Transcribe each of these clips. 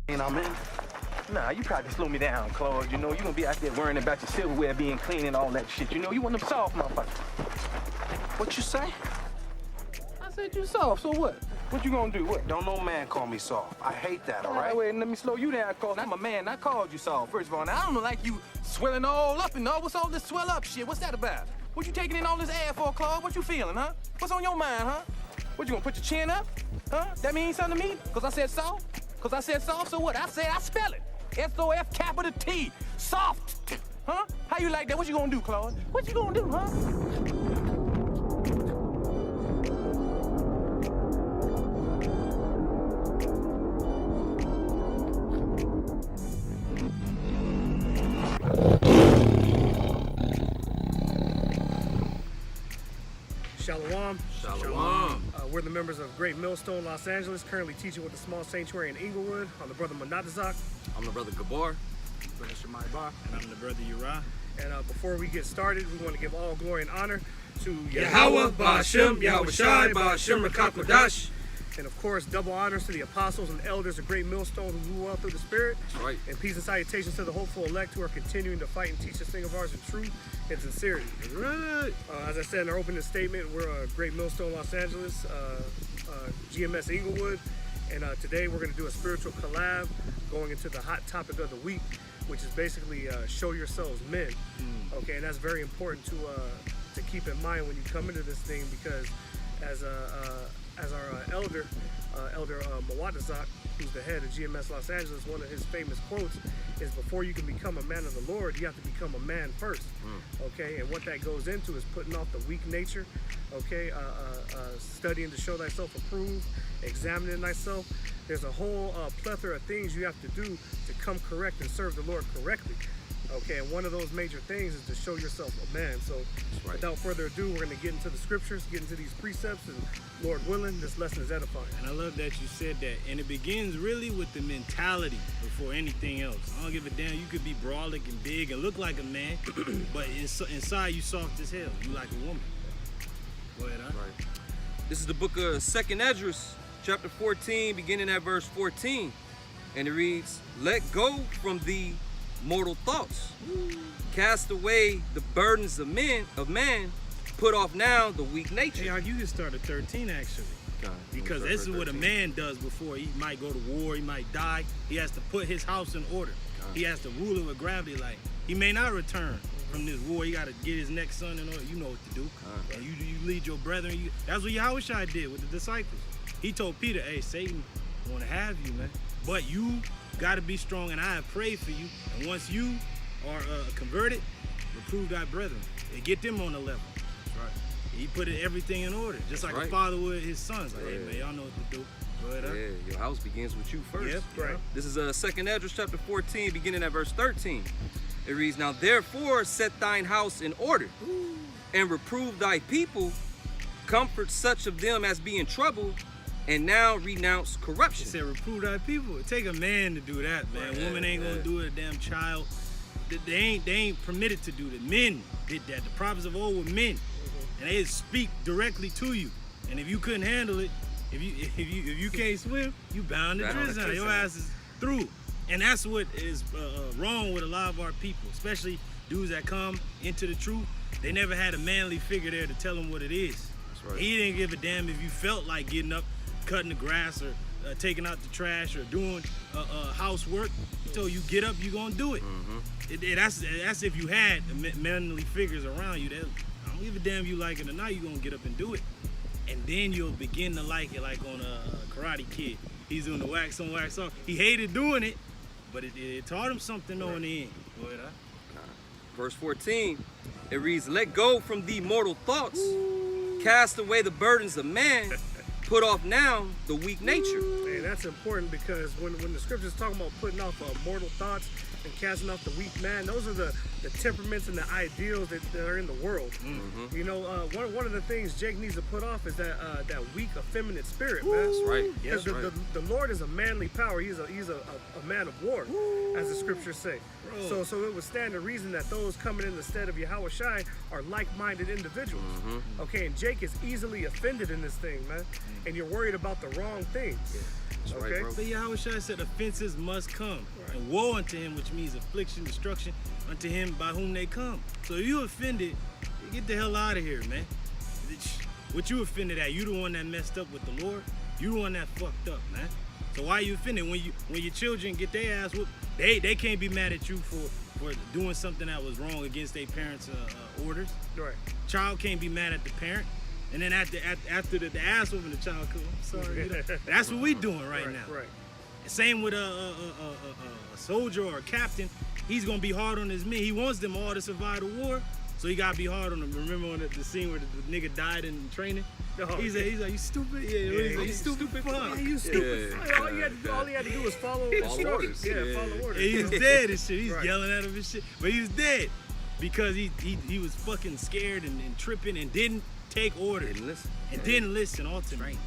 And I'm in. Nah, you probably slow me down, Claude. You know, you gonna be out there worrying about your silverware being clean and all that shit. You know, you want them soft, motherfucker. What you say? I said you soft, so what? What you gonna do? What? Don't no man call me soft. I hate that, all right? Wait, let me slow you down, cause I'm a man. I called you soft, first of all. Now, I don't like you swelling all up and all. What's all this swell up shit? What's that about? What you taking in all this air for, Claude? What you feeling, huh? What's on your mind, huh? What, you gonna put your chin up? Huh? That means something to me? Cause I said soft? Cause I said soft, so what? I said I spell it. S-O-F capital T. Soft. Huh? How you like that? What you gonna do, Claude? What you gonna do, huh? Shalom. Shalom. We're the members of Great Millstone, Los Angeles, currently teaching with the small sanctuary in Inglewood. I'm the brother Manatazak. I'm the brother Gabor. Brother Shemai Ba. And I'm the brother Uriah. And before we get started, we want to give all glory and honor to Yahweh, Ba'ashem, Yahweh Shai, Ba'ashem, Rakakwadash. And of course, double honors to the apostles and elders of Great Millstone who rule well through the Spirit. That's right. And peace and salutations to the hopeful elect who are continuing to fight and teach this thing of ours in truth and sincerity. Right. As I said in our opening statement, we're Great Millstone, Los Angeles, GMS Inglewood. And today we're going to do a spiritual collab going into the hot topic of the week, which is basically show yourselves men. Okay, and that's very important to keep in mind when you come into this thing, because as our elder Mawadazak, who's the head of GMS Los Angeles, one of his famous quotes is, before you can become a man of the Lord, you have to become a man first. Okay, and what that goes into is putting off the weak nature, okay, studying to show thyself approved, examining thyself. There's a whole plethora of things you have to do to come correct and serve the Lord correctly. Okay, and one of those major things is to show yourself a man. So without further ado, we're going to get into the scriptures, get into these precepts, and Lord willing, this lesson is edifying. And I love that you said that. And it begins really with the mentality before anything else. I don't give a damn. You could be brolic and big and look like a man, but inside you soft as hell. You like a woman. Go ahead, huh? Right. This is the book of 2nd Esdras, chapter 14, beginning at verse 14. And it reads, "Let go from thee mortal thoughts. Cast away the burdens of man. Put off now the weak nature." Hey, you can start at 13 actually. Because this is what a man does before he might go to war, he might die. He has to put his house in order. He has to rule it with gravity. Like, he may not return from this war. He got to get his next son in order. You know what to do. And you lead your brethren. That's what Yahushua did with the disciples. He told Peter, hey, Satan want to have you, man. But you got to be strong, and I have prayed for you. And once you are converted, reprove thy brethren and get them on the level. That's right. He put everything in order, just like a father would his sons. Like, hey, man, y'all know what to do. Go ahead, Yeah, your house begins with you first. Yep, right. This is 2nd Esdras, chapter 14, beginning at verse 13. It reads, "Now therefore set thine house in order, and reprove thy people, comfort such of them as be in trouble, and now renounce corruption." He said, reprove thy people. It take a man to do that, man. Yeah, Woman ain't gonna do it, a damn child. They ain't permitted to do that. Men did that. The prophets of old were men. And they speak directly to you. And if you couldn't handle it, if you can't swim, you bound to prison. Your ass is through. And that's what is wrong with a lot of our people, especially dudes that come into the truth. They never had a manly figure there to tell them what it is. That's right. He didn't give a damn if you felt like getting up, cutting the grass, or taking out the trash, or doing housework. He told you get up, you gonna do it. That's if you had manly figures around you. I don't give a damn if you like it or not, you gonna get up and do it. And then you'll begin to like it, like on a Karate Kid. He's doing the wax on, wax off. He hated doing it, but it taught him something though in the end. Go ahead, Verse 14, it reads, "Let go from thee mortal thoughts, cast away the burdens of man, put off now the weak nature." And that's important, because when the scriptures talk about putting off mortal thoughts and casting off the weak man, those are the temperaments and the ideals that are in the world. You know, one of the things Jake needs to put off is that weak, effeminate spirit, man. That's right. Because the Lord is a manly power. He's a man of war, as the scriptures say. So it would stand to reason that those coming in the stead of Yahushua are like-minded individuals. Okay, and Jake is easily offended in this thing, man. And you're worried about the wrong things. That's right, Okay. bro. But Yahushua said offenses must come, and woe unto him, which means affliction, destruction, unto him by whom they come. So if you offended, get the hell out of here, man. What you offended at? You the one that messed up with the Lord. You the one that fucked up, man. So why you offended? When your children get their ass whooped, they can't be mad at you for doing something that was wrong against their parents' orders. Right. Child can't be mad at the parent. And then after the ass whooping, the child comes, I'm sorry. You know, that's what we doing right now. Right. Same with a soldier or a captain. He's gonna be hard on his men. He wants them all to survive the war, so he gotta be hard on them. Remember on the scene where the nigga died in training? Oh, He's like, you stupid? Yeah, he's like, you stupid fuck. Yeah, you stupid. Yeah. All he had to do was follow instructions. orders. Yeah, follow orders. And he was dead and shit. He's Right. yelling at him and shit. But he was dead because he was fucking scared and tripping and didn't take orders. Didn't listen. And didn't listen ultimately.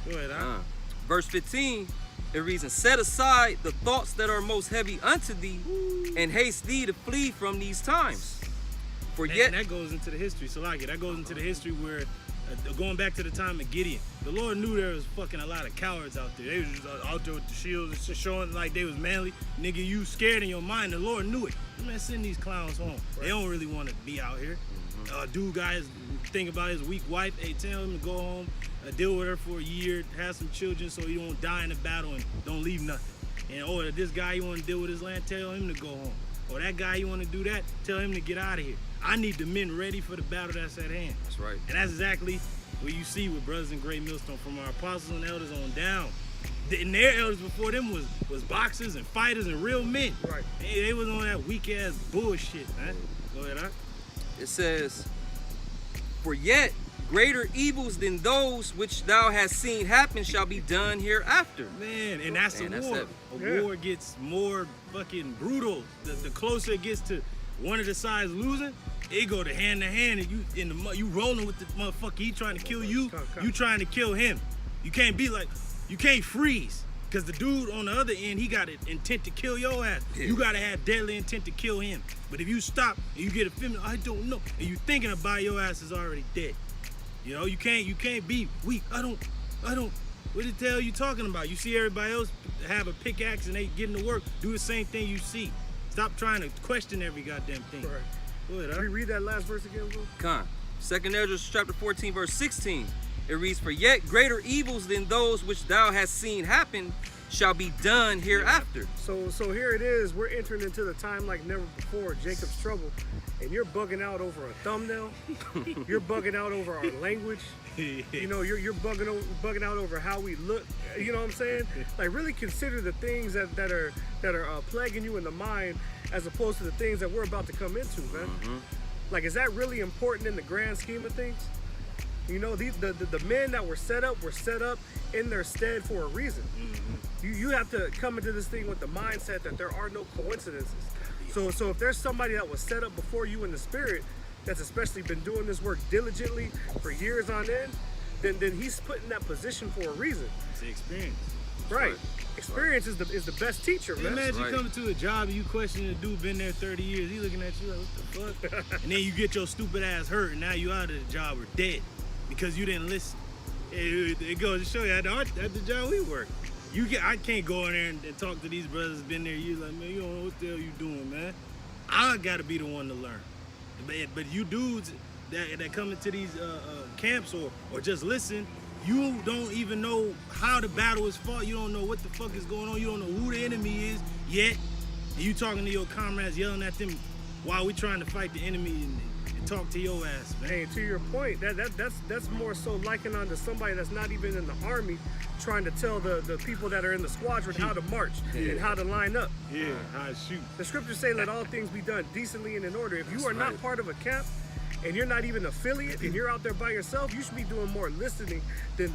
Go ahead, Verse 15, it reads, and set aside the thoughts that are most heavy unto thee, and haste thee to flee from these times. For yet, And that goes into the history. So like it, that goes into the history where, going back to the time of Gideon, the Lord knew there was fucking a lot of cowards out there. They was just out there with the shields and shit, showing like they was manly. Nigga, you scared in your mind. The Lord knew it. Man, send these clowns home. They don't really want to be out here. Dude, guys, think about his weak wife. Hey, tell him to go home, deal with her for a year, have some children so he won't die in the battle and don't leave nothing. And this guy you want to deal with his land, tell him to go home. Or that guy you want to do that, tell him to get out of here. I need the men ready for the battle that's at hand. that's right. And that's exactly what you see with brothers in Great Millstone, from our apostles and elders on down. And their elders before them was boxers and fighters and real men. Right. They was on that weak ass bullshit, man. Go ahead, huh? It says, for yet greater evils than those which thou hast seen happen shall be done hereafter. Man, and that's Man, a that's war. heavy. A Yeah. war gets more fucking brutal. The closer it gets to one of the sides losing, it go to hand, and you rolling with the motherfucker. He trying to kill you. You trying to kill him. You can't be like, you can't freeze. Cause the dude on the other end, he got an intent to kill your ass. Yeah. You gotta have deadly intent to kill him. But if you stop and you get a feeling, I don't know, and you thinking about your ass is already dead. You know, you can't be weak. I don't. What the hell you talking about? You see everybody else have a pickaxe and they getting to work. Do the same thing you see. Stop trying to question every goddamn thing. Right. Go ahead, huh? Read that last verse again, bro. Con. 2nd Ezra chapter 14, verse 16. It reads, for yet greater evils than those which thou hast seen happen shall be done hereafter. So here it is. We're entering into the time like never before, Jacob's trouble, and you're bugging out over a thumbnail. You're bugging out over our language. You know, you're bugging out over how we look. You know what I'm saying? Like, really consider the things that are plaguing you in the mind, as opposed to the things that we're about to come into, man. Like, is that really important in the grand scheme of things? You know, the men that were set up in their stead for a reason. You have to come into this thing with the mindset that there are no coincidences. So if there's somebody that was set up before you in the spirit, that's especially been doing this work diligently for years on end, then he's put in that position for a reason. It's the experience. Right. Experience is the best teacher, man. Imagine right. coming to a job and you questioning the dude been there 30 years. He looking at you like, what the fuck? And then you get your stupid ass hurt and now you out of the job or dead because you didn't listen. It goes to show you at the job we work. I can't go in there and talk to these brothers that's been there years like, man, you don't know what the hell you doing, man. I gotta be the one to learn. But you dudes that come into these camps or just listen, you don't even know how the battle is fought. You don't know what the fuck is going on. You don't know who the enemy is yet. And you talking to your comrades, yelling at them while we trying to fight the enemy and talk to your ass, man. Hey, to your point, that's more so likened on to somebody that's not even in the army, trying to tell the people that are in the squadron how to march and how to line up. Yeah, how to shoot. The scriptures say, let all things be done decently and in order. If you are not part of a camp and you're not even affiliate and you're out there by yourself, you should be doing more listening than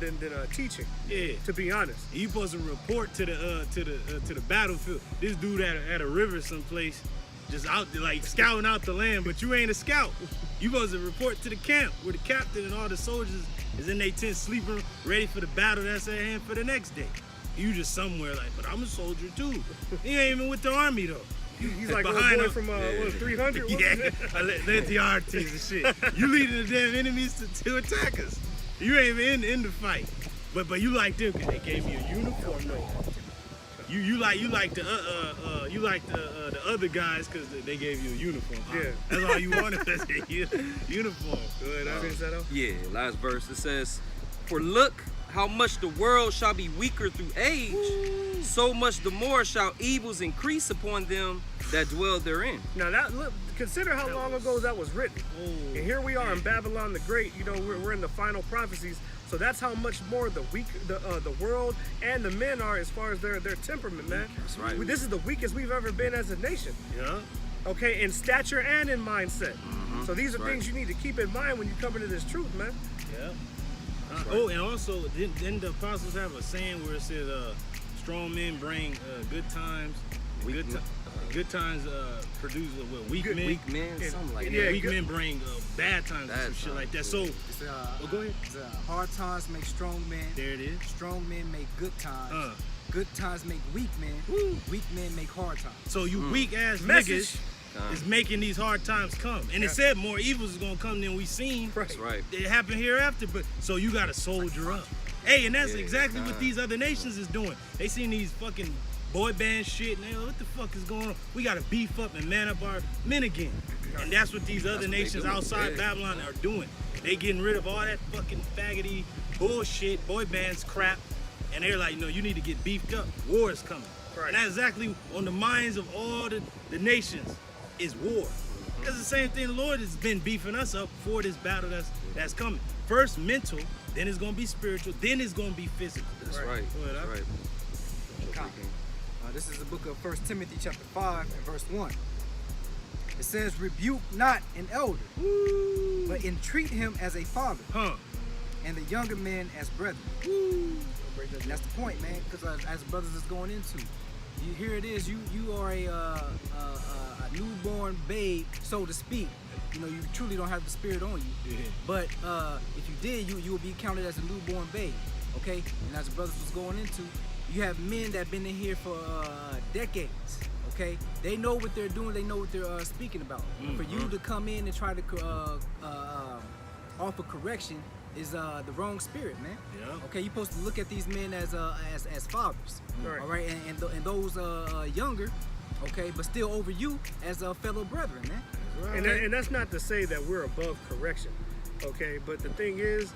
teaching. Yeah. To be honest. You supposed to report to the battlefield. This dude at a river someplace, just out there like scouting out the land, but you ain't a scout. You supposed to report to the camp where the captain and all the soldiers is in their tent sleeping, ready for the battle that's at hand for the next day. You just somewhere like, but I'm a soldier too. He ain't even with the army though. He's like behind a boy him. from 300. Yeah, I let the RTs and shit. You leading the damn enemies to attack us. You ain't even in the fight. But you like them 'cause they gave you a uniform though. You like the other guys because they gave you a uniform. Yeah. That's all you wanted. That's a uniform. Go ahead. Finish that up? Yeah, last verse. It says, "For look how much the world shall be weaker through age, so much the more shall evils increase upon them that dwell therein." Now look, consider how long ago that was written. And here we are in Babylon the Great. You know, we're in the final prophecies. So that's how much more the world and the men are as far as their temperament, man. That's right. This is the weakest we've ever been as a nation. Yeah. Okay, in stature and in mindset. So these are That's things you need to keep in mind when you come into this truth, man. Yeah. Oh, and also, didn't the apostles have a saying where it said, "Strong men bring good times, good times produce weak men." Weak men, something like Yeah, that. Weak men bring bad times Bad and some shit times, like that. yeah. So, It's, go ahead. It's, hard times make strong men. There it is. Strong men make good times. Uh. Good times make weak men. Weak men make hard times. So you weak ass Message. niggas is making these hard times come, and it said more evils is gonna come than we seen. Right. That's right. It happened hereafter, but so you gotta soldier up. Hey, and that's Yeah, exactly what God. these other nations is doing. They seen these fucking boy band shit, and they like, what the fuck is going on? We gotta beef up and man up our men again. And that's what these other what they nations doing, outside yeah. Babylon are doing. They getting rid of all that fucking faggoty bullshit, boy bands crap, and they're like, no, you need to get beefed up. War is coming. Right. And that's exactly on the minds of all the nations is war. That's the same thing the Lord has been beefing us up for this battle that's coming. First mental, then it's gonna be spiritual, then it's gonna be physical. That's right. Go ahead, That's Al. right. This is the book of 1 Timothy chapter 5 and verse 1. It says, "Rebuke not an elder, but entreat him as a father, Huh. and the younger men as brethren." And that's the point, man, because as brothers is going into, here it is, you are a newborn babe, so to speak. You know, you truly don't have the spirit on you. Yeah. But if you did, you would be counted as a newborn babe, okay? And as the brothers was going into, you have men that been in here for decades, okay? They know what they're doing. They know what they're speaking about. For you to come in and try to offer correction is the wrong spirit, man. Yeah. Okay, you're supposed to look at these men as fathers, Right. all right? And those younger, okay, but still over you as fellow brethren, man. And that's not to say that we're above correction, okay? But the thing is,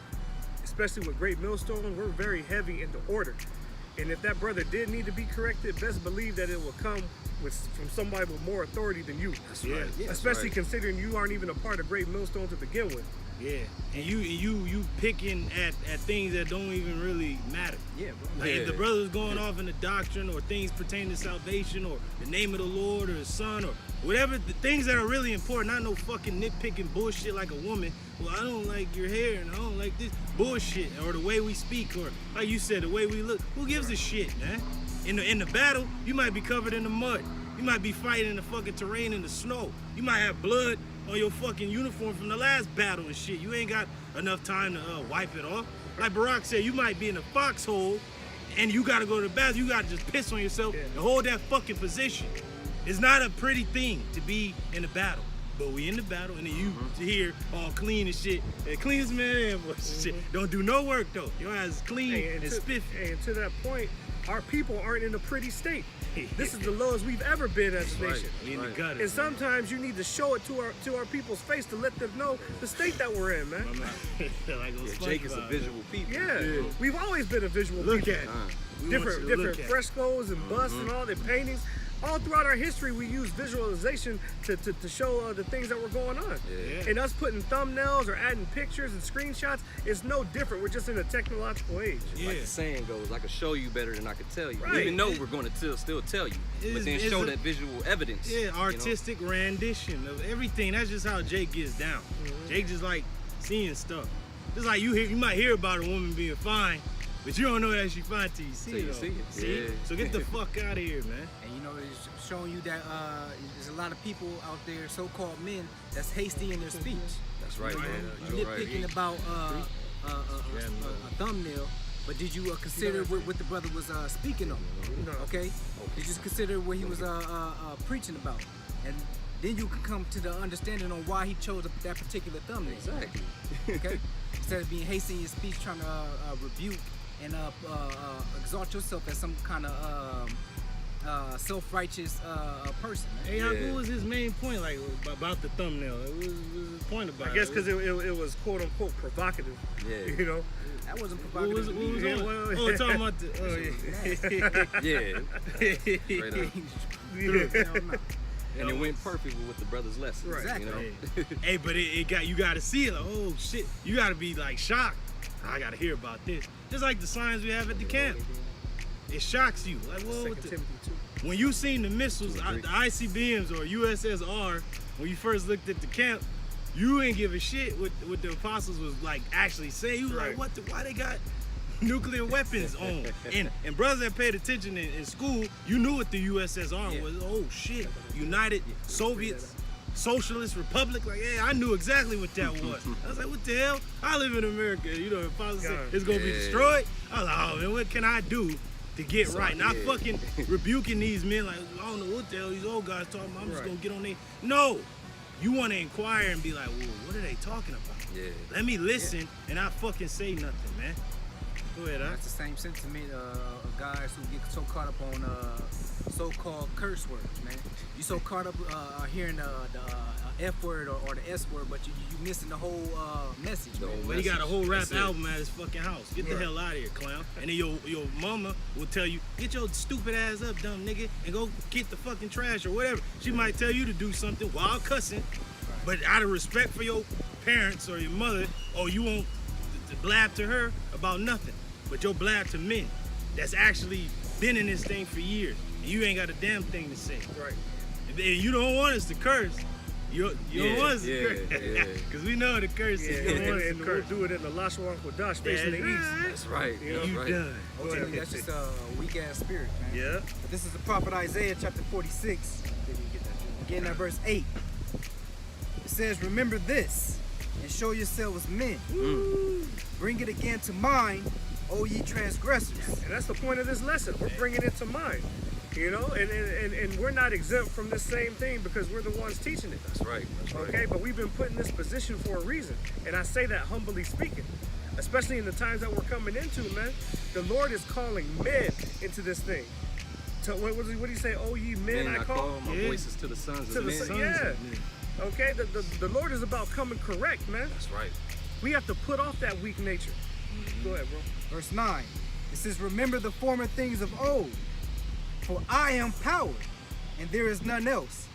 especially with Great Millstone, we're very heavy into order. And if that brother did need to be corrected, best believe that it will come from somebody with more authority than you. That's right. Yeah. That's Especially right. considering you aren't even a part of Great Millstone to begin with. Yeah. And you picking at things that don't even really matter. Yeah, bro. Like if the Yeah. brother's going off in the doctrine or things pertaining to salvation or the name of the Lord or his son or whatever, the things that are really important, not no fucking nitpicking bullshit like a woman. Well, I don't like your hair and I don't like this bullshit, or the way we speak, or like you said, the way we look. Who gives a shit, man? In the battle, you might be covered in the mud. You might be fighting in the fucking terrain in the snow. You might have blood on your fucking uniform from the last battle and shit. You ain't got enough time to wipe it off. Like Barack said, you might be in a foxhole and you gotta go to the bathroom. You gotta just piss on yourself and hold that fucking position. It's not a pretty thing to be in a battle. But we in the battle, and then you here all clean and shit. The cleanest man ever. Shit. Don't do no work though. Your ass is clean and spiffy. And to that point, our people aren't in a pretty state. This is the lowest we've ever been as a Right. nation. We in the Right. gutters. And sometimes you need to show it to our people's face to let them know the state that we're in, man. Like on Yeah, Jake is a SpongeBob. visual people. Yeah, we've always been a visual Look people. at it. We want different you to look different at it. frescoes and busts and all the paintings. All throughout our history, we use visualization to show the things that were going on. Yeah. And us putting thumbnails or adding pictures and screenshots, it's no different. We're just in a technological age. Yeah. Like the saying goes, I can show you better than I can tell you. Right. Even though we're going to still tell you, but then It's show a- that visual evidence. Yeah, you know? artistic rendition of everything. That's just how Jake gets down. Jake just like seeing stuff. Just like you might hear about a woman being fine, but you don't know that she fine till you see Till it. you though. see it. See? Yeah. So get the fuck out of here, man. And you know, it's showing you that there's a lot of people out there, so-called men, that's hasty in their speech. That's right, man. You You're right. nitpicking about a thumbnail, but did you consider what the brother was speaking on? No. Okay? Did you consider what he was preaching about? And then you can come to the understanding on why he chose that particular thumbnail. Exactly. Okay? Instead of being hasty in your speech, trying to rebuke and exalt yourself as some kind of self-righteous person. Man. Hey, what was his main point, like, about the thumbnail? What was his point about it? I guess because it was quote unquote provocative. Yeah. You know. That wasn't What was provocative. it? Talking about the. Straight up. Hell no. And it went perfect with what the brothers lesson. Right. You know? Hey, but you got to see it. Like, oh shit, you got to be like shocked. I got to hear about this. Just like the signs we have at the camp. It shocks you. Like, whoa, what the, when you seen the missiles, the ICBMs or USSR, when you first looked at the camp, you ain't give a shit what the apostles was like actually saying. You was like, what? Why they got nuclear weapons on? And brothers that paid attention in school, you knew what the USSR was. Oh shit, United Soviets. Socialist Republic, like, yeah, I knew exactly what that was. I was like, what the hell? I live in America, you know, if I was saying it's gonna be destroyed, I was like, oh man, what can I do to get right? Not fucking rebuking these men like, I don't know what the hell these old guys talking about, I'm just gonna get on there. No, you wanna inquire and be like, well, what are they talking about? Yeah. Let me listen and not fucking say nothing, man. Go ahead, That's the same sentiment of guys who get so caught up on so-called curse words, man. You so caught up hearing the F word or the S word, but you missing the whole message. Man. But he got a whole rap album at his fucking house. Get the hell out of here, clown. And then your mama will tell you, get your stupid ass up, dumb nigga, and go get the fucking trash or whatever. She might tell you to do something while cussing, but out of respect for your parents or your mother, or you won't blab to her about nothing. But you'll blab to men that's actually been in this thing for years. And you ain't got a damn thing to say. Right. And you don't want us to curse. You don't want us to curse. Because we know the curse is. You don't want us to We'll curse. do it in the Lashwan Kodash space in the east. That's right. You know, That's You right. done. Ultimately, that's just a weak ass spirit, man. Yeah. But this is the prophet Isaiah chapter 46, beginning at verse 8. It says, remember this, and show yourselves men. Bring it again to mind, O ye transgressors. And that's the point of this lesson. We're bringing it to mind. You know, and we're not exempt from this same thing because we're the ones teaching it. That's right. That's right. Okay, but we've been put in this position for a reason. And I say that humbly speaking, especially in the times that we're coming into, man. The Lord is calling men into this thing. What do you say? Oh, ye men, Man, I call. my voices to the sons To of the men. son- yeah. Okay, the Lord is about coming correct, man. That's right. We have to put off that weak nature. Go ahead, bro. Verse 9, it says, remember the former things of old, for I am power, and there is none else.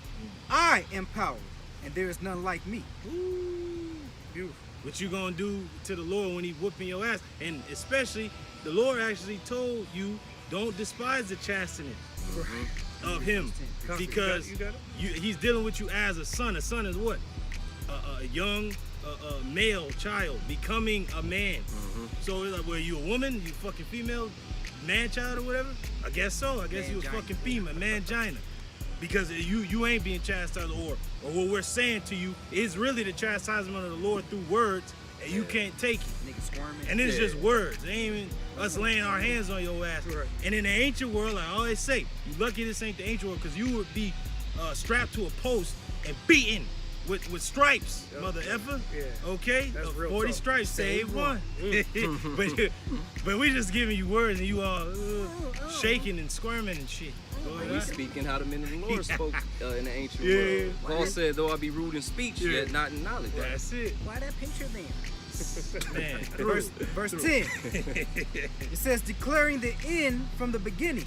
I am power, and there is none like me. Beautiful. What you gonna do to the Lord when he whooping your ass? And especially, the Lord actually told you, don't despise the chastening of him. Because You got it? he's dealing with you as a son. A son is what? A young male child becoming a man. So it's like, were you a woman? You fucking female? Man child or whatever? I guess so. I guess you was Mangina. fucking female, mangina. Because you ain't being chastised, or what we're saying to you is really the chastisement of the Lord through words, and you can't take it. Niggas squirming. And it's just words. It ain't even us laying our hands on your ass. Right. And in the ancient world, like I always say, you lucky this ain't the ancient world, because you would be strapped to a post and beaten with stripes, mother effer. Yeah. Okay? That's real 40 tough. stripes, save one. but we just giving you words and you all shaking and squirming and shit. Go And we ahead. speaking how the men of the Lord spoke in the ancient Yeah. world. Paul said, though I be rude in speech, Yeah. yet not in knowledge. That's it. Why that picture then? Man. Verse 10. It says, declaring the end from the beginning,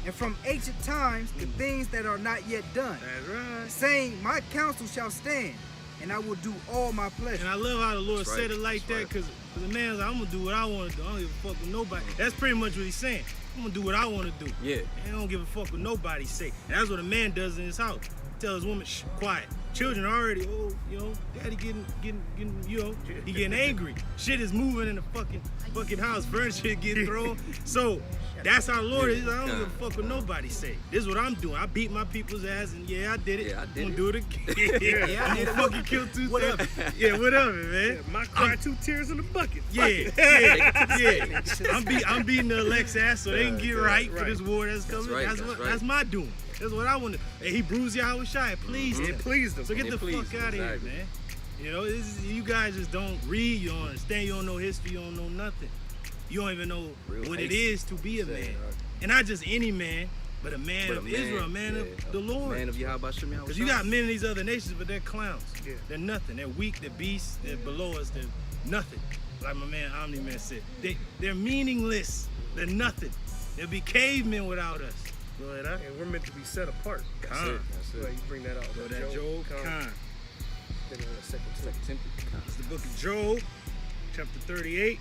and from ancient times the things that are not yet done, That's right. saying, my counsel shall stand, and I will do all my pleasure. And I love how the Lord That's said right. it like That's that, because the man's like, I'm going to do what I want to do. I don't give a fuck with nobody. That's pretty much what he's saying. I'm going to do what I want to do. Yeah. And I don't give a fuck what nobody say. And that's what a man does in his house. Tell his woman, shh, quiet. Children are already, daddy getting, he getting angry. Shit is moving in the fucking house. Furniture getting thrown. So that's how the Lord is. He's like, I don't give a fuck what nobody say. This is what I'm doing. I beat my people's ass, and I did it. Yeah, I did I'm it. gonna do it again. Yeah, I did it. Fucking kill two. Whatever. Yeah, whatever, man. My cry, 2 tears in the bucket. Yeah. I'm beating the Alexa ass so they can get right for right. this war that's coming. right, That's that's right. that's my doing. That's what I want to. Hey, he bruised Yahweh Shai. Please, It pleased them. so get It the pleased fuck him, out of here, exactly. man. You know, you guys just don't read. You don't understand. You don't know history. You don't know nothing. you don't even know Real what it hasty. is to be a Say, man. right. And not just any man, but a man of Israel, a man of the Lord. Man of Yahweh Shem Yahweh. Because you got men in these other nations, but they're clowns. Yeah. They're nothing. They're weak, they're beasts, they're below us, they're nothing. Like my man Omni-Man said. They're meaningless. They're nothing. They'll be cavemen without us. Go ahead, huh? And we're meant to be set apart. Con. Go ahead, you bring that out. Go that Job. Con. Then second Timothy. It's the book of Job, chapter 38,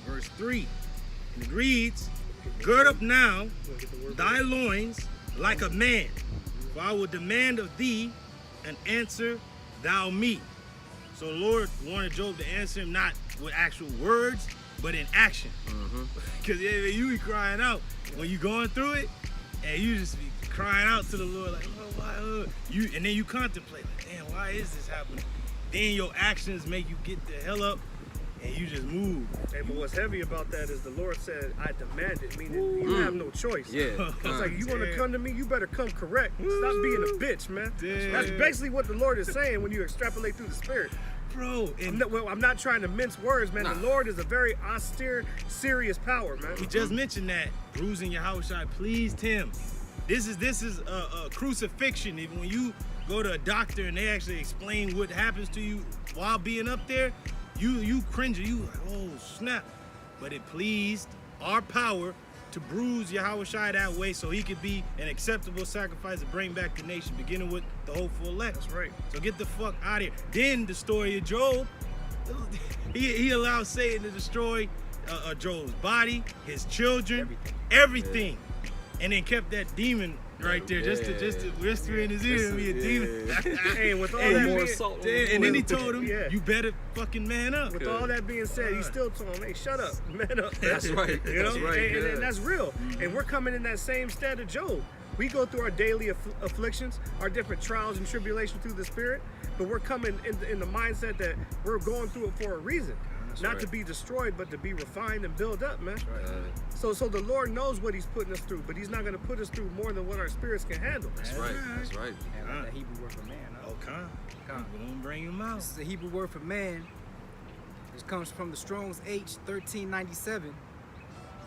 verse 3. And it reads, gird up now thy loins like a man, for I will demand of thee an answer thou me. So the Lord wanted Job to answer him not with actual words, but in action. Because you be crying out when you going through it, and you just be crying out to the Lord like, oh, why? And then you contemplate, like, damn, why is this happening? Then your actions make you get the hell up, and you just move. Hey, but what's heavy about that is the Lord said, I demand it, meaning you have no choice. Yeah. It's like, you want to come to me, you better come correct. Stop being a bitch, man. Damn. That's basically what the Lord is saying when you extrapolate through the Spirit. Bro, and I'm not trying to mince words, man. The Lord is a very austere, serious power, man. we just mentioned that bruising Yahushua pleased him. This is a crucifixion. Even when you go to a doctor and they actually explain what happens to you while being up there, you cringe. You like, oh snap. But it pleased our power to bruise Yahushua that way so he could be an acceptable sacrifice to bring back the nation, beginning with the hopeful elect. That's right. So get the fuck out of here. Then the story of Job, he allowed Satan to destroy Job's body, his children, everything. And then kept that demon right there just to whisper in his ear and be a demon. Hey, with all And that more being, salt. and then he told him, Yeah. you better fucking man up. with all that being said, he still told him, hey, shut up, man up. That's right. You know? That's right. And that's real. And we're coming in that same stead of Job. We go through our daily afflictions, our different trials and tribulations through the Spirit, but we're coming in the mindset that we're going through it for a reason. Not to be destroyed, but to be refined and built up, man. So the Lord knows what he's putting us through, but he's not going to put us through more than what our spirits can handle. That's right. That's right. And that Hebrew word for man. Huh? Oh, come. We're gonna bring him out. This is the Hebrew word for man. It comes from the Strong's H 1397,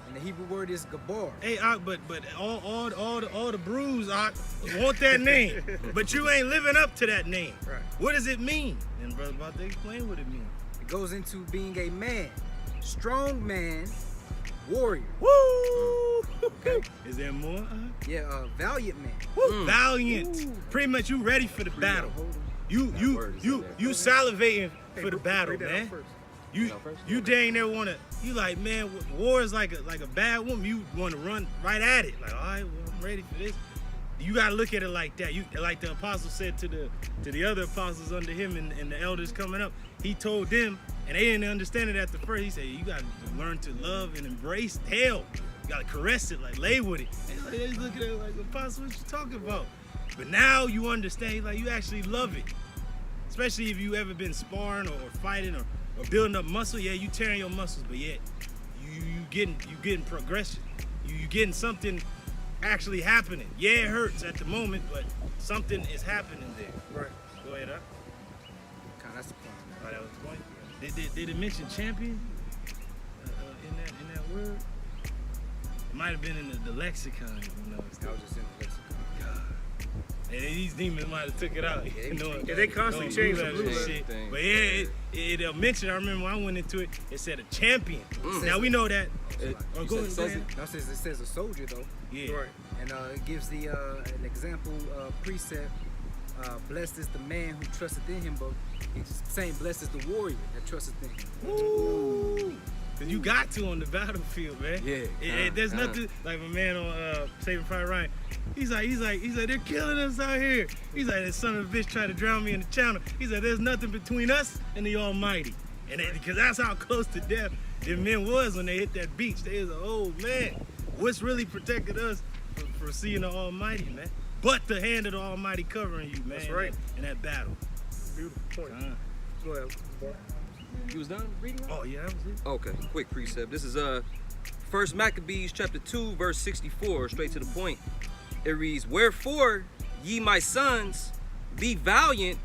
and the Hebrew word is gabar. Hey, but all the brews want that name, but you ain't living up to that name. Right. What does it mean? And brother, about to explain what it means. It goes into being a man, strong man, warrior. Woo! Okay. Is there more? Yeah, valiant man. Woo! Valiant. Pretty much you ready for the battle. You salivating for the battle, Read that out man. first. You dang near wanna. You like, man, war is like a bad woman. You want to run right at it. Like, all right, well, I'm ready for this. You gotta look at it like that. You like the apostle said to the other apostles under him and the elders coming up. He told them, and they didn't understand it at the first. He said, you gotta learn to love and embrace hell. You gotta caress it, like lay with it. And they look at it like, apostle, what you talking about? But now you understand, like you actually love it. Especially if you ever been sparring or fighting or building up muscle. Yeah, you tearing your muscles, but yet you getting progression. You getting something actually happening. Yeah, it hurts at the moment, but something is happening there. Right. Go ahead, huh? God, that's the point. Oh, that was the point. Did it mention champion in that word? It might have been in the lexicon. You know, I was just in the lexicon. And these demons might have took it out. Yeah, they constantly change the blue shit. But yeah, it mentioned. I remember when I went into it. It said a champion. Now we know that. Go ahead. No, it says a soldier though. Yeah. Right. And it gives the an example precept. Blessed is the man who trusteth in him, but it's saying blessed is the warrior that trusteth in him. Woo! Cause you got to on the battlefield, man. Yeah. There's nothing like my man on Saving Private Ryan. He's like, they're killing us out here. He's like, that son of a bitch tried to drown me in the channel. He's like, there's nothing between us and the Almighty. And because that's how close to death the men was when they hit that beach. They was like, oh man, what's really protected us from seeing the Almighty, man? But the hand of the Almighty covering you, man. That's right. In that battle. Beautiful point. Go ahead. You was done reading? Oh yeah, that was it. Okay, quick precept. This is First Maccabees chapter 2, verse 64, straight to the point. It reads, wherefore, ye my sons, be valiant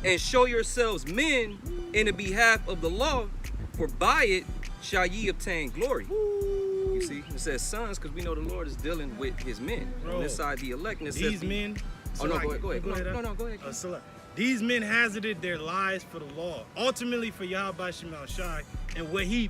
and show yourselves men in the behalf of the law, for by it shall ye obtain glory. You see, it says sons because we know the Lord is dealing with his men. Bro, On this side, the elect. And it These says men. Oh, no, go ahead. No, go ahead. These men hazarded their lives for the law, ultimately for Yahweh Shemel Shai and what he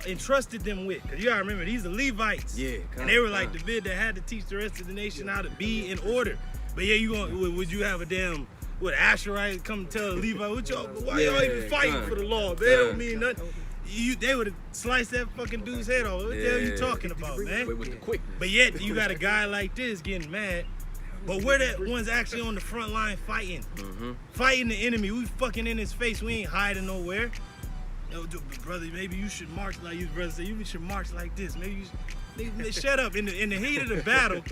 entrusted them with. Because you gotta remember, these are Levites. Yeah, and they were like the vid that had to teach the rest of the nation how to be in order. But yeah, would you have a damn, Asherite come and tell the Levite, why y'all even fighting for the law? They don't mean nothing. They would have sliced that fucking dude's head off. What the hell you talking about, man? With the quickness. But yet, you got a guy like this getting mad. But we're the ones actually on the front line fighting. Fighting the enemy. We fucking in his face. We ain't hiding nowhere. Brother, maybe you should march like your brother said. You should march like this. Maybe you shut up. In the heat of the battle,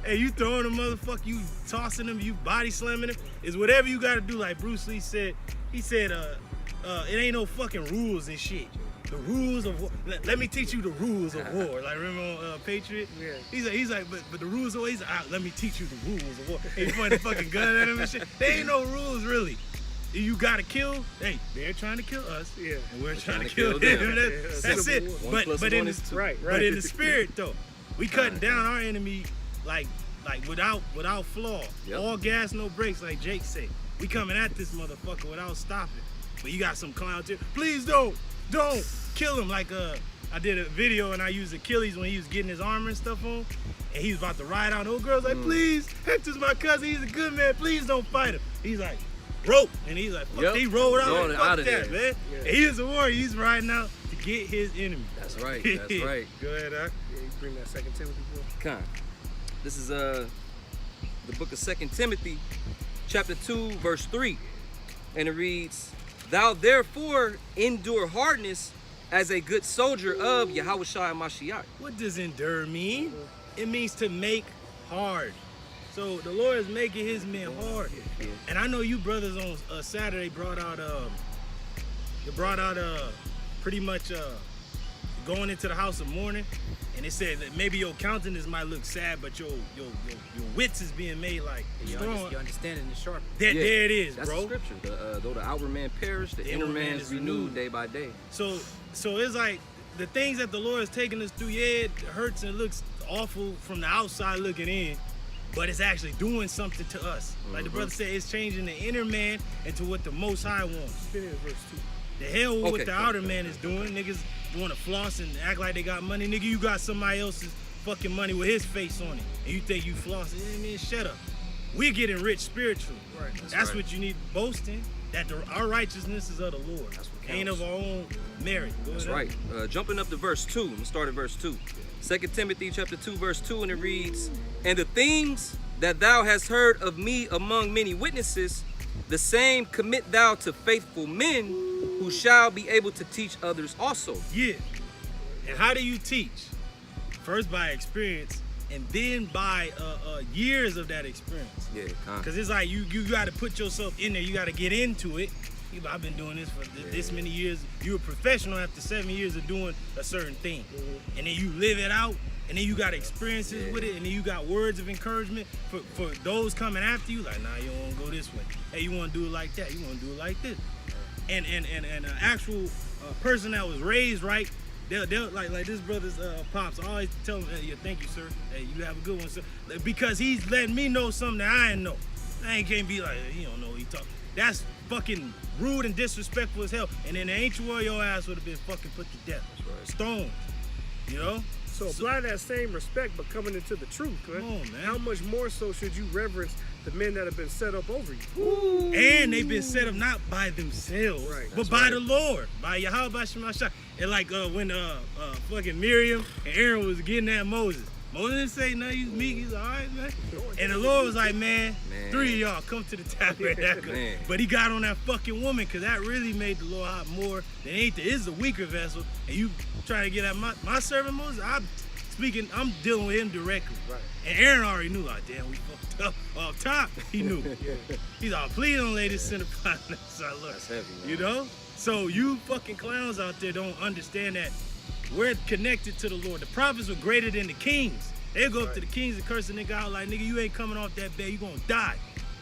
hey, you throwing a motherfucker, you tossing him, you body slamming him. Is whatever you got to do. Like Bruce Lee said. He said, it ain't no fucking rules and shit. The rules of war. Let me teach you the rules of war. Like remember on Patriot? Yeah. He's like, but the rules of war. He's like, let me teach you the rules of war. He pointed the fucking gun at him and shit. There ain't no rules really. You gotta kill. Hey, they're trying to kill us. Yeah. And we're trying to kill them. That's it. But in the spirit though, we cutting down our enemy like without flaw. Yep. All gas, no brakes, like Jake said. We coming at this motherfucker without stopping. But you got some clowns here. Please don't kill him. Like I did a video and I used Achilles when he was getting his armor and stuff on, and he was about to ride out. The old girl's like, please, Hector's my cousin. He's a good man. Please don't fight him. He's like, rope, and he's like, fuck. He rolled out. Like, fuck that, man. Yeah. And he is a warrior. He's riding out to get his enemy. That's right. That's right. Go ahead, Doc. Yeah, you bring that 2 Timothy book. Con. This is the book of 2 Timothy, chapter 2, verse 3, and it reads, "Thou therefore endure hardness as a good soldier of Yahweh Shai Mashiach." What does endure mean? It means to make hard. So the Lord is making his men hard. And I know you brothers on Saturday brought out pretty much going into the house of mourning, and it said that maybe your countenance might look sad, but your wits is being made like strong. Your understanding is sharp. There it is, that's bro. That's the scripture. Though the outward man perish, the inner man is renewed day by day. So it's like the things that the Lord is taking us through, yeah, it hurts and it looks awful from the outside looking in, but it's actually doing something to us. Like the brother said, it's changing the inner man into what the Most High wants. Finish verse 2. The hell with what the outer man is doing. Niggas want to floss and act like they got money. Nigga, you got somebody else's fucking money with his face on it, and you think you flossing. Yeah, man, shut up. We're getting rich spiritually. Right. That's what you need boasting. That our righteousness is of the Lord. That's what ain't of our own merit. That's right. Jumping up to verse 2. I'm going to start at verse 2. 2 Timothy chapter 2, verse 2, and it reads, "And the things that thou hast heard of me among many witnesses, the same commit thou to faithful men who shall be able to teach others also." Yeah. And how do you teach? First by experience, and then by years of that experience. Yeah, because it's like you got to put yourself in there. You got to get into it. I've been doing this for this many years. You're a professional after 7 years of doing a certain thing, and then you live it out, and then you got experiences with it, and then you got words of encouragement for those coming after you. Like, nah, you don't want to go this way. Hey, you want to do it like that. You want to do it like this. And an actual person that was raised right, they'll like this brother's pops. I always tell him, hey, thank you, sir. Hey, you have a good one, sir. Because he's letting me know something that I didn't know. I can't be like, he don't know what he talking. That's fucking rude and disrespectful as hell. And in the ancient world, your ass would have been fucking put to death. That's right. Stoned. You know? So apply that same respect, but coming into the truth, man. Come on, man. How much more so should you reverence the men that have been set up over you? Ooh. And they've been set up not by themselves, but by the Lord, by Yahweh Shemashah. And like when fucking Miriam and Aaron was getting at Moses. Moses didn't say nothing, he's meek, he's all right, man. And the Lord was like, man, 3 of y'all come to the tabernacle. But he got on that fucking woman, because that really made the Lord hot more than anything. It's a weaker vessel, and you trying to get at my servant Moses, I'm dealing with him directly. Right. And Aaron already knew, like, damn, we fucked up off top. He knew. He's all, please don't lay this sin upon us. So look, that's heavy, man. You know? So you fucking clowns out there don't understand that we're connected to the Lord. The prophets were greater than the kings. They'll go up to the kings and curse a nigga out like, nigga, you ain't coming off that bed, you gonna die.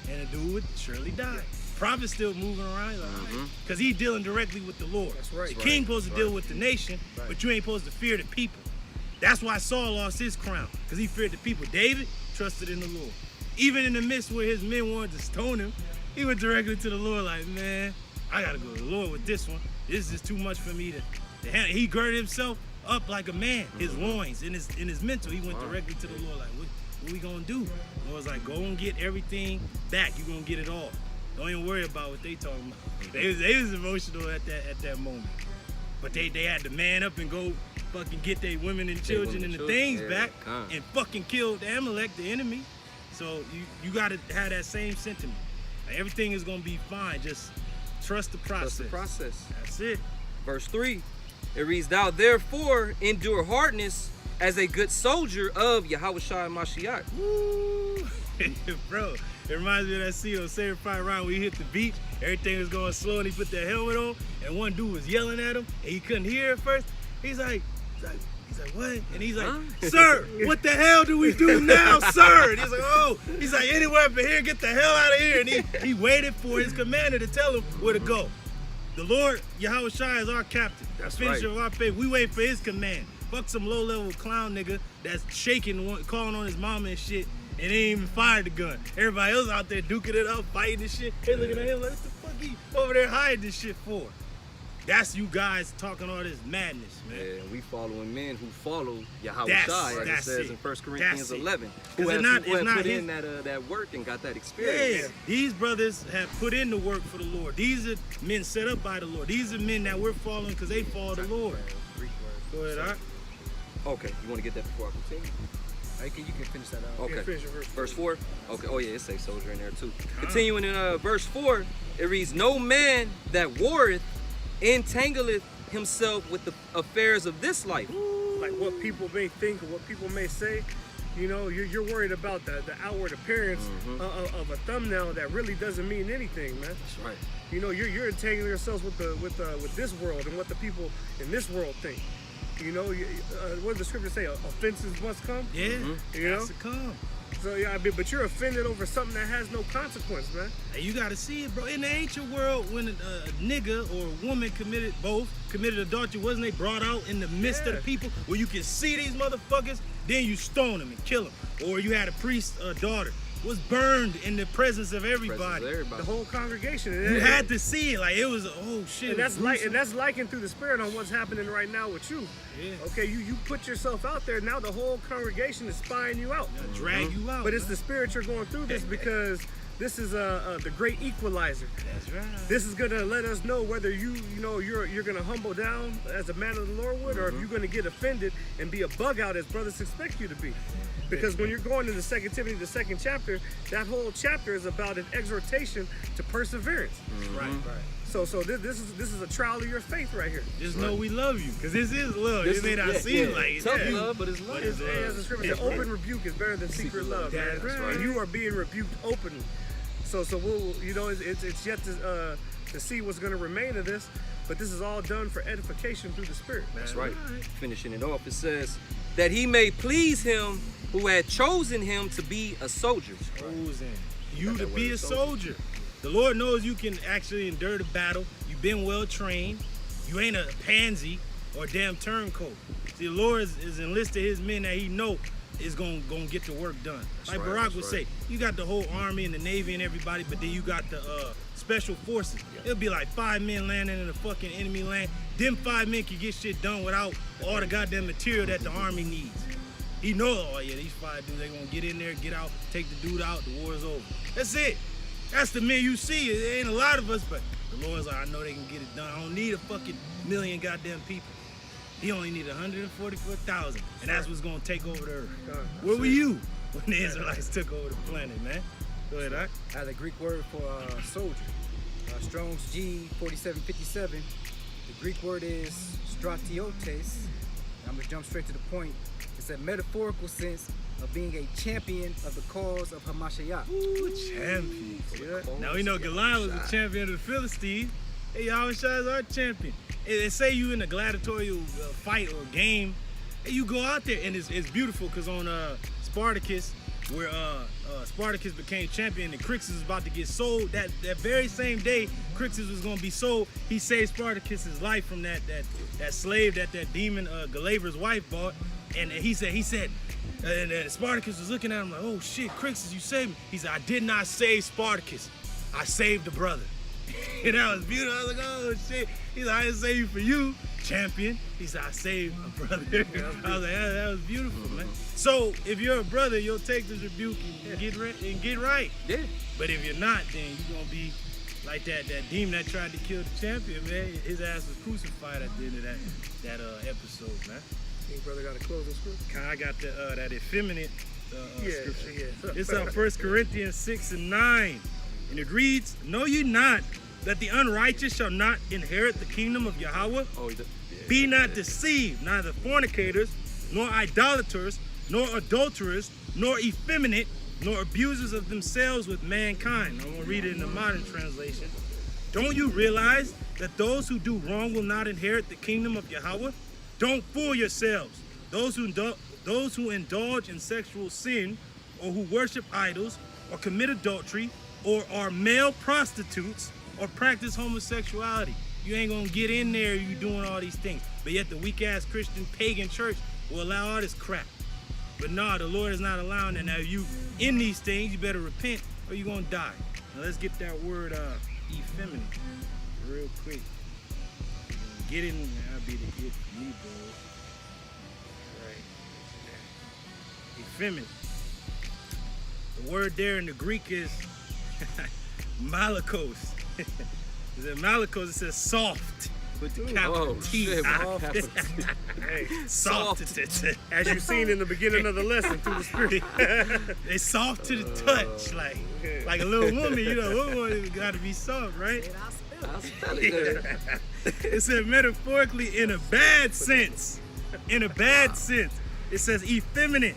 And the dude would surely die. Prophets still moving around, like, because because he's dealing directly with the Lord. That's right. The king supposed to deal with the nation, but you ain't supposed to fear the people. That's why Saul lost his crown, because he feared the people. David trusted in the Lord. Even in the midst where his men wanted to stone him, he went directly to the Lord like, man, I gotta go to the Lord with this one. This is too much for me to handle. He girded himself up like a man, his loins, in his mental. He went directly to the Lord like, what we gonna do? The Lord's like, go and get everything back. You gonna get it all. Don't even worry about what they talking about. They was emotional at that moment. But they had to man up and go fucking get their women and children and the things back and fucking kill the Amalek, the enemy. So you gotta have that same sentiment. Like, everything is gonna be fine. Just trust the process. Trust the process. That's it. Verse 3, it reads, thou therefore endure hardness as a good soldier of Yahushua Mashiach. Woo! Bro, it reminds me of that scene on Saving Private Ryan where he hit the beach, everything was going slow and he put that helmet on, and one dude was yelling at him and he couldn't hear at first. He's like, what? And he's like, sir, what the hell do we do now, sir? And he's like, he's like, anywhere but here, get the hell out of here. And he waited for his commander to tell him where to go. The Lord, Yahushua, is our captain. That's finisher right. of our faith. We wait for his command. Fuck some low-level clown nigga that's shaking, calling on his mama and shit, and ain't even fired the gun. Everybody else out there duking it up, fighting and shit. They looking at him like, what the fuck he over there hiding this shit for? That's you guys talking all this madness, man. Yeah, we following men who follow Yahushua, as it that's says it. in 1 Corinthians 11. Who 'Cause have it's put not in that work and got that Yeah, experience. these brothers have put in the work for the Lord. These are men set up by the Lord. These are men that we're following because they follow the Lord. Go ahead, all right? Okay, you want to get that before I continue? You can finish that out. Okay. finish your Verse 4? Okay. Oh, yeah, it says soldier in there too. Continuing in verse 4, it reads, no man that warreth entangleth himself with the affairs of this life. Like what people may think or what people may say. You know, you're worried about the outward appearance of a thumbnail that really doesn't mean anything, man. That's right. You know, you're entangling yourselves with this world and what the people in this world think. You know, what does the scripture say? Offenses must come. Yeah, You know? has to come. So yeah, I mean, but you're offended over something that has no consequence, man. And you gotta see it, bro. In the ancient world, when a nigga or a woman committed adultery, wasn't they brought out in the midst of the people where you can see these motherfuckers, then you stone them and kill them? Or you had a priest's daughter was burned in the presence of everybody. The whole congregation. You had to see it, like it was. Oh shit! And that's likened through the spirit on what's happening right now with you. Yeah. Okay, you put yourself out there. Now the whole congregation is spying you out. Drag you out. But it's the spirit you're going through this because this is the great equalizer. That's right. This is gonna let us know whether you're gonna humble down as a man of the Lord would, or if you're gonna get offended and be a bug out as brothers expect you to be. Because when you're going into 2 Timothy, the 2nd chapter, that whole chapter is about an exhortation to perseverance. Right. So this is a trial of your faith right here. Just know we love you, because this is love. It may not seem like it. Tough love, but it's love. As the scripture says, open rebuke is better than secret love, man. That's right. And you are being rebuked openly. So we'll, it's yet to see what's going to remain of this, but this is all done for edification through the Spirit, man. That's right. Finishing it off, it says that he may please him who had chosen him to be a soldier. Chosen you to be a soldier. The Lord knows you can actually endure the battle. You've been well trained. You ain't a pansy or a damn turncoat. See, the Lord is enlisted his men that he know is gonna get the work done. Like Barack would say, you got the whole army and the navy and everybody, but then you got the special forces. It'll be like 5 men landing in the fucking enemy land. Them 5 men can get shit done without all the goddamn material that the army needs. He knows, oh yeah, these 5 dudes, they gonna get in there, get out, take the dude out, the war's over. That's it. That's the men you see. It ain't a lot of us, but the Lord's like, I know they can get it done. I don't need a fucking million goddamn people. He only needed 144,000, and that's what's gonna take over the earth. Where were you when the Israelites took over the planet, man? Go ahead, Doc. The Greek word for soldier, Strong's G4757. The Greek word is stratiotes. I'm gonna jump straight to the point. It's a metaphorical sense of being a champion of the cause of Hamashiach. Ooh, champion. Yeah. Now we know Goliath was the champion of the Philistines. Hey, Yahushua is our champion. They say you in a gladiatorial fight or game, and you go out there, and it's beautiful because on Spartacus, where Spartacus became champion and Crixus was about to get sold. That very same day Crixus was gonna be sold, he saved Spartacus's life from that slave that demon Galaver's wife bought. And he said, and Spartacus was looking at him like, oh shit, Crixus, you saved me. He said, I did not save Spartacus, I saved the brother. And that was beautiful. I was like, oh shit. He's like, I didn't save you for you, champion. He said, I saved my brother. I was like, that was beautiful, man. So if you're a brother, you'll take this rebuke and get right. Yeah. But if you're not, then you're gonna be like that demon that tried to kill the champion, man. His ass was crucified at the end of that episode, man. Think brother got a closing scripture? I got that effeminate scripture. Yeah. It's 1 Corinthians 6:9. And it reads, know ye not that the unrighteous shall not inherit the kingdom of Yahweh? Be not deceived, neither fornicators, nor idolaters, nor adulterers, nor effeminate, nor abusers of themselves with mankind. I'm going to read it in the modern translation. Don't you realize that those who do wrong will not inherit the kingdom of Yahweh? Don't fool yourselves. Those who indulge in sexual sin, or who worship idols, or commit adultery, or are male prostitutes, or practice homosexuality. You ain't gonna get in there, you doing all these things. But yet the weak-ass Christian pagan church will allow all this crap. But no, the Lord is not allowing that. Now, if you in these things, you better repent or you're gonna die. Now let's get that word effeminate real quick. Get in, I'll be the hit for me, boys. Right. Effeminate. The word there in the Greek is malakos. Is it malakos? It says soft with the capital T. Shit, Hey, soft. as you've seen in the beginning of the lesson through the Spirit. They soft to the touch, like a little woman. You know, a little woman got to be soft, right? It said metaphorically in a bad sense. In a bad sense. It says effeminate,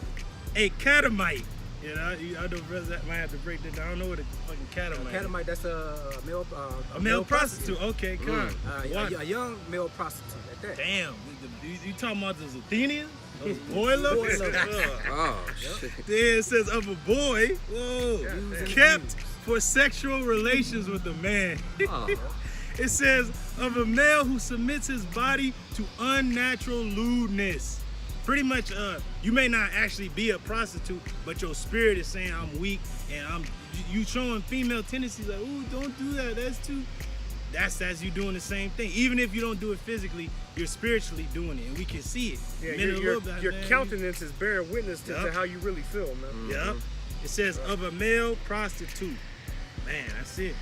a catamite. You know, I know brothers that might have to break that down. I don't know what a fucking catamite is. Catamite, that's a male prostitute. Okay, come on. A young male prostitute at that. Damn, you talking about those Athenians? Those boilers? Oh, shit. Then it says of a boy, kept for sexual relations with a man. Oh. It says of a male who submits his body to unnatural lewdness. Pretty much, you may not actually be a prostitute, but your spirit is saying I'm weak, and you showing female tendencies like, ooh, don't do that. That's too. That's you doing the same thing. Even if you don't do it physically, you're spiritually doing it, and we can see it. Yeah, your countenance is bearing witness to how you really feel, man. Mm-hmm. Yep. It says of a male prostitute. Man, that's it.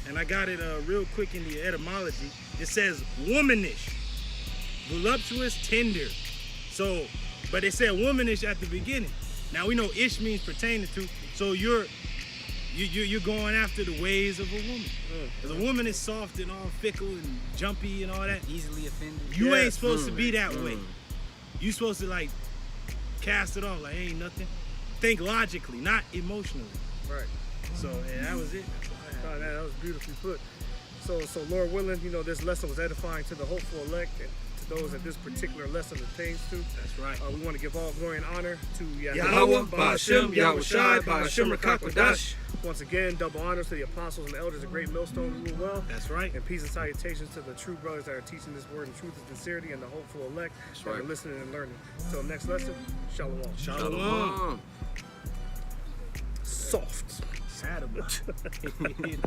And I got it real quick in the etymology. It says womanish. Voluptuous, tender. So, but it said womanish at the beginning. Now we know ish means pertaining to. So you're going after the ways of a woman. Because a woman is soft and all fickle and jumpy and all that. Easily offended. You ain't supposed to be that way. You supposed to like cast it off like ain't nothing. Think logically, not emotionally. Right. So that was it. Oh, that was beautifully put. So Lord willing, you know, this lesson was edifying to the hopeful elect and to those that this particular lesson pertains to. That's right. We want to give all glory and honor to Yahweh, Ba'ashem, Yahweh Shai, Ba'ashem Rakakwadash. Once again, double honors to the apostles and elders of Great Millstone who rule well. That's right. And peace and salutations to the true brothers that are teaching this word in truth and sincerity, and the hopeful elect that are listening and learning. Until next lesson, shalom. Shalom. Soft. Sad about it.